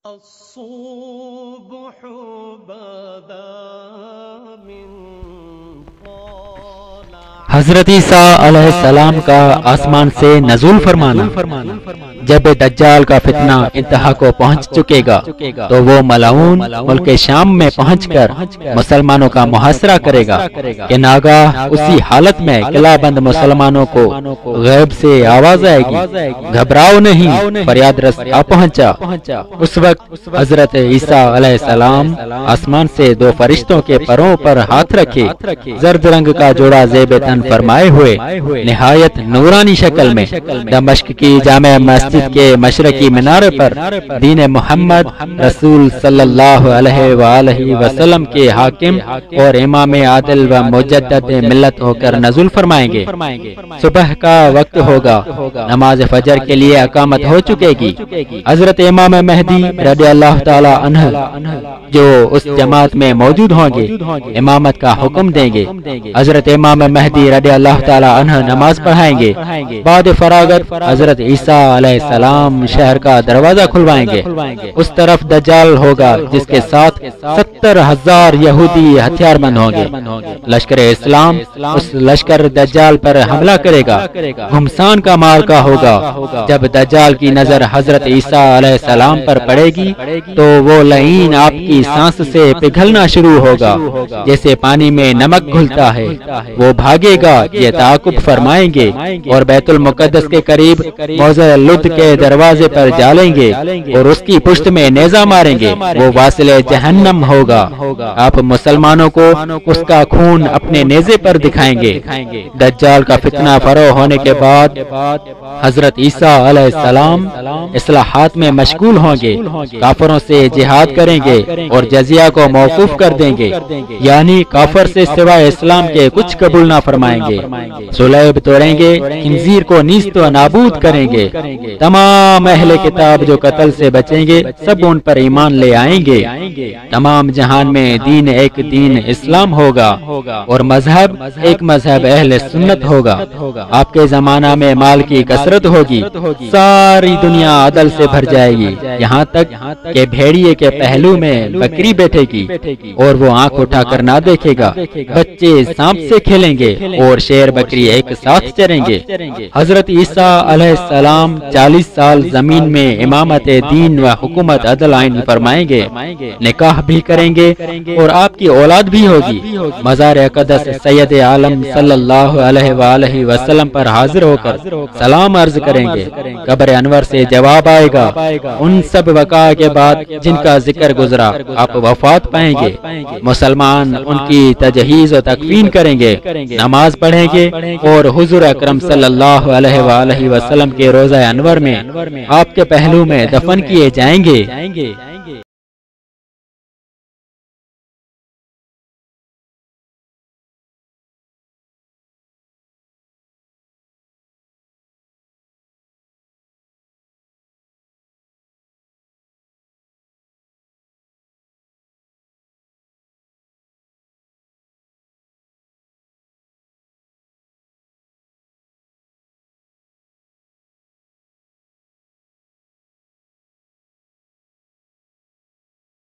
الصبح بدا من حضرت عیسیٰ علیہ السلام کا آسمان سے نزول فرمانا۔ جب دجال کا فتنہ انتہا کو پہنچ چکے گا تو وہ ملعون ملک شام میں پہنچ کر مسلمانوں کا محاصرہ کرے گا کہ ناگاہ اسی حالت میں قلعہ بند مسلمانوں کو غیب سے آواز آئے گی، گھبراؤ نہیں، فریاد رس آ پہنچا۔ اس وقت حضرت عیسیٰ علیہ السلام آسمان سے دو فرشتوں کے پروں پر ہاتھ رکھے، زرد رنگ کا جوڑا زیب تن فرمائے ہوئے نہایت نورانی شکل میں دمشق کی جامع مسجد کے مشرقی مینارے پر دین محمد رسول صلی اللہ علیہ وآلہ وسلم کے حاکم اور امام عادل و مجدد ملت ہو کر نزول فرمائیں گے۔ صبح کا وقت ہوگا، نماز فجر کے لیے اقامت ہو چکے گی۔ حضرت امام مہدی رضی اللہ تعالی عنہ جو اس جماعت میں موجود ہوں گے امامت کا حکم دیں گے۔ حضرت امام مہدی رضی اللہ تعالی عنہ نماز پڑھائیں گے۔ بعد فراغت حضرت عیسیٰ علیہ السلام شہر کا دروازہ کھلوائیں گے۔ اس طرف دجال ہوگا جس کے ساتھ 70,000 یہودی ہتھیار بند ہوں گے۔ لشکر اسلام اس لشکر دجال پر حملہ کرے گا۔ گھمسان کا مارکا ہوگا۔ جب دجال کی نظر حضرت عیسیٰ علیہ السلام پر پڑے گی تو وہ لعین آپ کی سانس سے پگھلنا شروع ہوگا جیسے پانی میں نمک گھلتا ہے۔ وہ بھاگے گا، یہ تعاقب فرمائیں گے اور بیت المقدس کے قریب موضع لد کے دروازے پر جالیں گے اور اس کی پشت میں نیزہ ماریں گے، وہ واصل جہنم ہوگا۔ آپ مسلمانوں کو اس کا خون اپنے نیزے پر دکھائیں گے۔ دجال کا فتنہ فروغ ہونے کے بعد حضرت عیسیٰ علیہ السلام اصلاحات میں مشغول ہوں گے، کافروں سے جہاد کریں گے اور جزیہ کو موقوف کر دیں گے، یعنی کافر سے سوائے اسلام کے کچھ قبول نہ فرمائیں گے۔ صلیب توڑیں گے، خنزیر کو نیست و نابود کریں گے۔ تمام اہل کتاب جو قتل سے بچیں گے سب ان پر ایمان لے آئیں گے۔ تمام جہان میں دین ایک دین اسلام ہوگا اور مذہب ایک مذہب اہل سنت ہوگا۔ آپ کے زمانہ میں مال کی کثرت ہوگی، ساری دنیا عدل سے بھر جائے گی، یہاں تک کہ بھیڑیے کے پہلو میں بکری بیٹھے گی اور وہ آنکھ اٹھا کر نہ دیکھے گا۔ بچے سانپ سے کھیلیں گے اور شیر بکری ایک ساتھ چریں گے۔ حضرت عیسیٰ علیہ السلام 40 سال زمین میں امامت دین و حکومت عدل عین فرمائیں گے، نکاح بھی کریں گے اور آپ کی اولاد بھی ہوگی۔ مزار اقدس سید عالم صلی اللہ علیہ وآلہ وسلم پر حاضر ہو کر سلام عرض کریں گے۔ قبر انور سے جواب آئے گا۔ ان سب وقائع کے بعد جن کا ذکر گزرا آپ وفات پائیں گے۔ مسلمان ان کی تجہیز و تکفین کریں گے، نماز پڑھیں گے اور حضور اکرم صلی اللہ علیہ وآلہ وسلم کے روضہ انور میں آپ کے پہلو میں دفن کیے جائیں گے۔